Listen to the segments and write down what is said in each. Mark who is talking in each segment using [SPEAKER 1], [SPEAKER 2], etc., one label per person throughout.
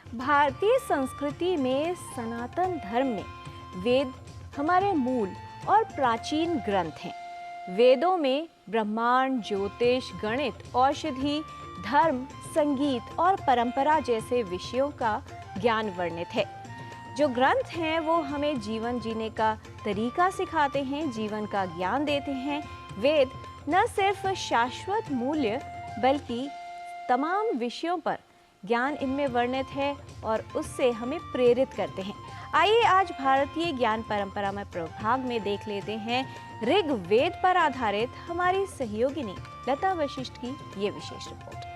[SPEAKER 1] भारतीय संस्कृति में सनातन धर्म में वेद हमारे मूल और प्राचीन ग्रंथ हैं। वेदों में ब्रह्मांड, ज्योतिष, गणित, औषधि, धर्म, संगीत और परंपरा जैसे विषयों का ज्ञान वर्णित है। जो ग्रंथ हैं वो हमें जीवन जीने का तरीका सिखाते हैं, जीवन का ज्ञान देते हैं। वेद न सिर्फ शाश्वत मूल्य बल्कि तमाम विषयों पर ज्ञान इनमें वर्णित है और उससे हमें प्रेरित करते हैं। आइए आज भारतीय ज्ञान परंपरा में प्रभाग में देख लेते हैं ऋग्वेद पर आधारित हमारी सहयोगिनी लता वशिष्ठ की ये विशेष रिपोर्ट।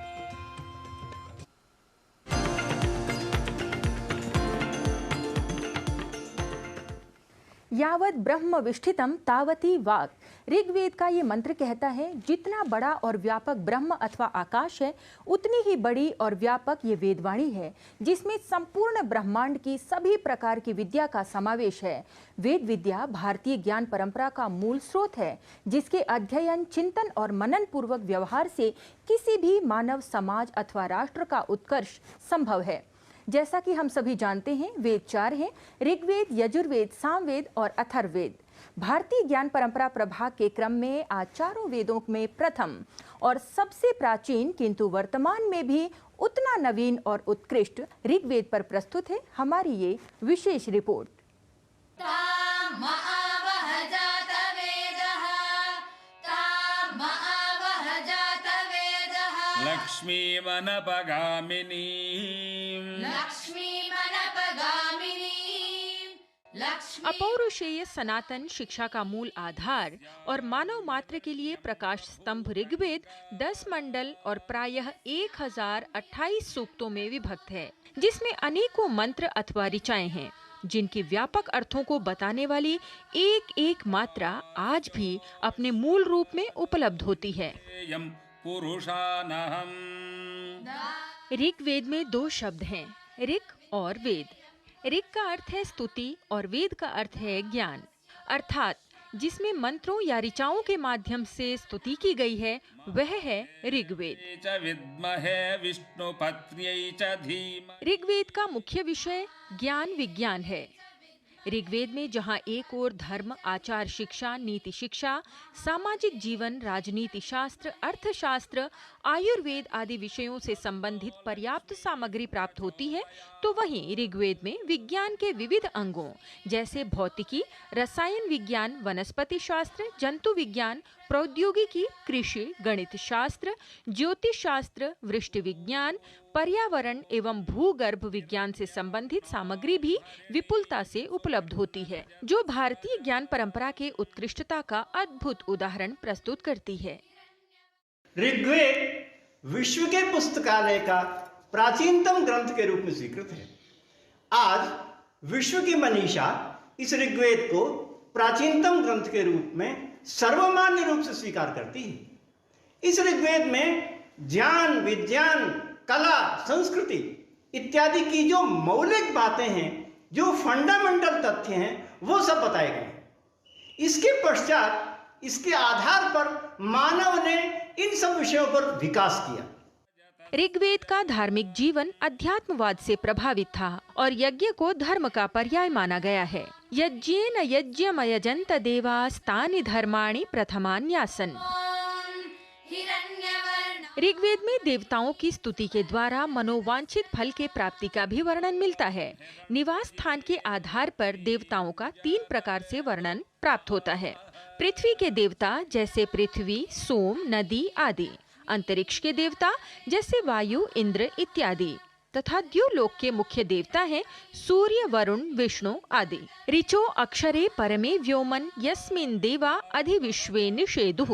[SPEAKER 2] यावत ब्रह्म विष्ठितम तावती वाक्। ऋग्वेद का ये मंत्र कहता है, जितना बड़ा और व्यापक ब्रह्म अथवा आकाश है, उतनी ही बड़ी और व्यापक ये वेदवाणी है, जिसमें संपूर्ण ब्रह्मांड की सभी प्रकार की विद्या का समावेश है। वेद विद्या भारतीय ज्ञान परंपरा का मूल स्रोत है, जिसके अध्ययन, चिंतन और मनन पूर्वक व्यवहार से किसी भी मानव समाज अथवा राष्ट्र का उत्कर्ष संभव है। जैसा कि हम सभी जानते हैं, वेद 4 हैं: ऋग्वेद, यजुर्वेद, सामवेद और अथर्ववेद। भारतीय ज्ञान परंपरा प्रभाग के क्रम में आज चारों वेदों में प्रथम और सबसे प्राचीन किंतु वर्तमान में भी उतना नवीन और उत्कृष्ट ऋग्वेद पर प्रस्तुत है हमारी ये विशेष रिपोर्ट। अपौरुषेय सनातन शिक्षा का मूल आधार और मानव मात्र के लिए प्रकाश स्तंभ ऋग्वेद 10 मंडल और प्रायः 1028 सूक्तों में विभक्त है, जिसमें अनेकों मंत्र अथवा ऋचाएं हैं, जिनके व्यापक अर्थों को बताने वाली एक एक मात्रा आज भी अपने मूल रूप में उपलब्ध होती है। ऋग्वेद में 2 शब्द हैं, ऋक् और वेद। ऋक् का अर्थ है स्तुति और वेद का अर्थ है ज्ञान, अर्थात जिसमें मंत्रों या ऋचाओं के माध्यम से स्तुति की गई है वह है ऋग्वेद। ऋग्वेद का मुख्य विषय ज्ञान विज्ञान है। ऋग्वेद में जहाँ एक ओर धर्म, आचार शिक्षा, नीति शिक्षा, सामाजिक जीवन, राजनीति शास्त्र, अर्थशास्त्र, आयुर्वेद आदि विषयों से संबंधित पर्याप्त सामग्री प्राप्त होती है, तो वहीं ऋग्वेद में विज्ञान के विविध अंगों जैसे भौतिकी, रसायन विज्ञान, वनस्पति शास्त्र, जंतु विज्ञान, प्रौद्योगिकी, कृषि, गणित शास्त्र, ज्योतिष शास्त्र, वृष्टि विज्ञान, पर्यावरण एवं भूगर्भ विज्ञान से संबंधित सामग्री भी विपुलता से उपलब्ध होती है, जो भारतीय ज्ञान परंपरा के उत्कृष्टता का अद्भुत उदाहरण प्रस्तुत करती है।
[SPEAKER 3] ऋग्वेद विश्व के पुस्तकालय का प्राचीनतम ग्रंथ के रूप में स्वीकृत है। आज विश्व की मनीषा इस ऋग्वेद को प्राचीनतम ग्रंथ के रूप में सर्वमान्य रूप से स्वीकार करती है। इस ऋग्वेद में ज्ञान, विज्ञान, कला, संस्कृति इत्यादि की जो मौलिक बातें हैं, जो फंडामेंटल तथ्य हैं, वो सब बताए गए। इसके पश्चात इसके आधार पर मानव ने इन सब विषयों पर विकास किया।
[SPEAKER 2] ऋग्वेद का धार्मिक जीवन अध्यात्मवाद से प्रभावित था और यज्ञ को धर्म का पर्याय माना गया है। यज्ञेन यज्ञमयजन्त देवास्तानि धर्माणि प्रथमान्यासन। ऋग्वेद में देवताओं की स्तुति के द्वारा मनोवांछित फल के प्राप्ति का भी वर्णन मिलता है। निवास स्थान के आधार पर देवताओं का 3 प्रकार से वर्णन प्राप्त होता है। पृथ्वी के देवता जैसे पृथ्वी, सोम, नदी आदि, अंतरिक्ष के देवता जैसे वायु, इंद्र इत्यादि, तथा द्युलोक के मुख्य देवता हैं सूर्य, वरुण, विष्णु आदि। ऋचो अक्षरे परमे व्योमन यस्मिन् देवा अधिविश्वे निषेधुः।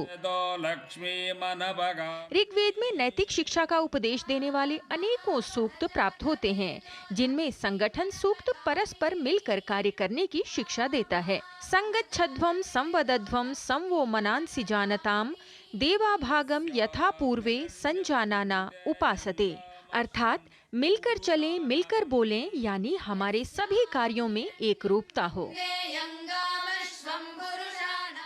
[SPEAKER 2] ऋग्वेद में नैतिक शिक्षा का उपदेश देने वाले अनेकों सूक्त प्राप्त होते हैं, जिनमें संगठन सूक्त परस्पर मिलकर कार्य करने की शिक्षा देता है। संगच्छध्वं संवदध्वं संवो मनांसि जानताम देवाभागम यथा पूर्वे संजानाना उपासते, अर्थात मिलकर चलें, मिलकर बोलें, यानी हमारे सभी कार्यों में एक रूपता हो।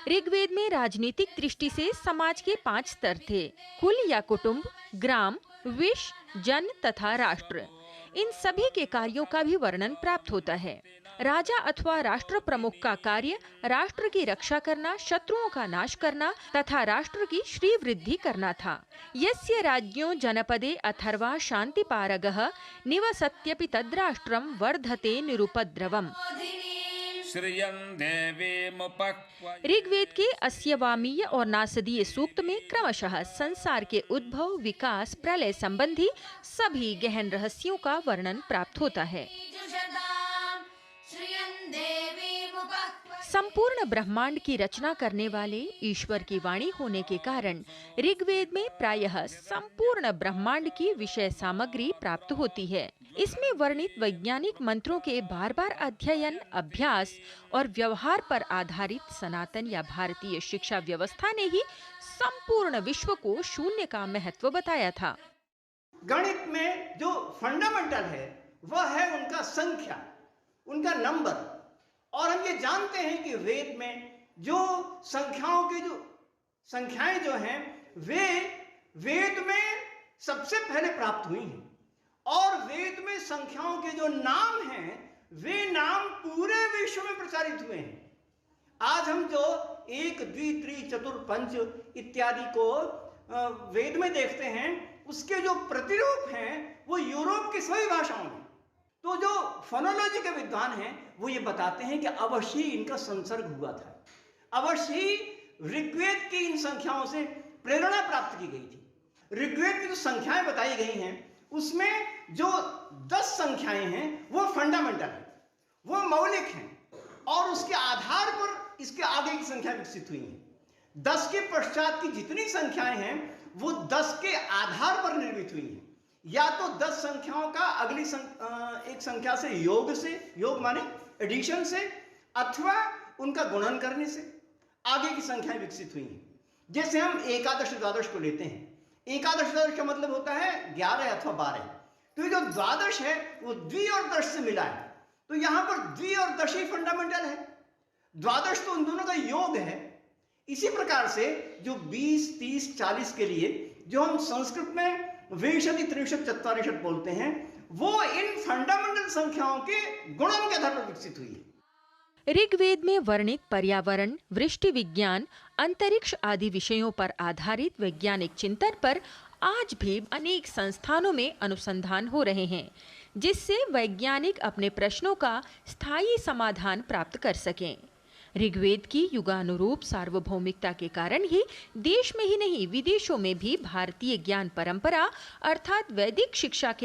[SPEAKER 2] ऋग्वेद में राजनीतिक दृष्टि से समाज के 5 स्तर थे: कुल या कुटुंब, ग्राम, विश, जन तथा राष्ट्र। इन सभी के कार्यों का भी वर्णन प्राप्त होता है। राजा अथवा राष्ट्र प्रमुख का कार्य राष्ट्र की रक्षा करना, शत्रुओं का नाश करना तथा राष्ट्र की श्री वृद्धि करना था। यस्य राज्ञो जनपदे अथर्वा शांतिपारगः निवसत्यपि तद्राष्ट्रं वर्धते निरुपद्रवम्। ऋग्वेद के अस्यवामीय और नासदीय सूक्त में क्रमशः संसार के उद्भव, विकास, प्रलय संबंधी सभी गहन रहस्यों का वर्णन प्राप्त होता है। संपूर्ण ब्रह्मांड की रचना करने वाले ईश्वर की वाणी होने के कारण ऋग्वेद में प्रायः संपूर्ण ब्रह्मांड की विषय सामग्री प्राप्त होती है। इसमें वर्णित वैज्ञानिक मंत्रों के बार बार अध्ययन, अभ्यास और व्यवहार पर आधारित सनातन या भारतीय शिक्षा व्यवस्था ने ही संपूर्ण विश्व को शून्य का महत्व बताया था।
[SPEAKER 3] गणित में जो फंडामेंटल है वह है उनका संख्या, उनका नंबर। और हम ये जानते हैं कि वेद में जो संख्याओं की जो संख्याएं जो हैं वे वेद में सबसे पहले प्राप्त हुई हैं, और वेद में संख्याओं के जो नाम हैं वे नाम पूरे विश्व में प्रचारित हुए हैं। आज हम जो 1, 2, 3, 4, 5 इत्यादि को वेद में देखते हैं उसके जो प्रतिरूप हैं वो यूरोप की सभी भाषाओं में। तो जो फोनोलॉजी के विद्वान हैं वो ये बताते हैं कि अवश्य ही इनका संसर्ग हुआ था, अवश्य ही ऋग्वेद की इन संख्याओं से प्रेरणा प्राप्त की गई थी। ऋग्वेद में जो संख्याएं बताई गई हैं उसमें जो 10 संख्याएं हैं वो फंडामेंटल है, वो मौलिक हैं, और उसके आधार पर इसके आगे की संख्या विकसित हुई है। 10 के पश्चात की जितनी संख्याएं हैं वो 10 के आधार पर निर्मित हुई हैं। या तो 10 संख्याओं का अगली एक संख्या से योग माने एडिशन से, अथवा उनका गुणन करने से आगे की संख्याएं विकसित हुई हैं। जैसे हम एकादश द्वादश को लेते हैं, एकादश द्वादश का मतलब होता है 11 अथवा 12। तो ये जो द्वादश है वो द्वि और दश से मिला है, तो यहां पर द्वि और दश ही फंडामेंटल है, द्वादश तो उन दोनों का योग है। इसी प्रकार से जो 20, 30, 40 के लिए जो हम संस्कृत में 20, 30, 40 बोलते हैं वो इन फंडामेंटल संख्याओं के गुणन के आधार पर विकसित हुई है।
[SPEAKER 2] ऋग्वेद में वर्णित पर्यावरण, वृष्टि विज्ञान, अंतरिक्ष आदि विषयों पर आधारित वैज्ञानिक चिंतन पर आज भी अनेक संस्थानों में अनुसंधान हो रहे हैं, जिससे वैज्ञानिक अपने प्रश्नों का स्थायी समाधान प्राप्त कर सकें। ऋग्वेद की युगानुरूप सार्वभौमिकता के कारण ही देश में ही नहीं विदेशों में भी भारतीय ज्ञान परंपरा अर्थात वैदिक शिक्षा के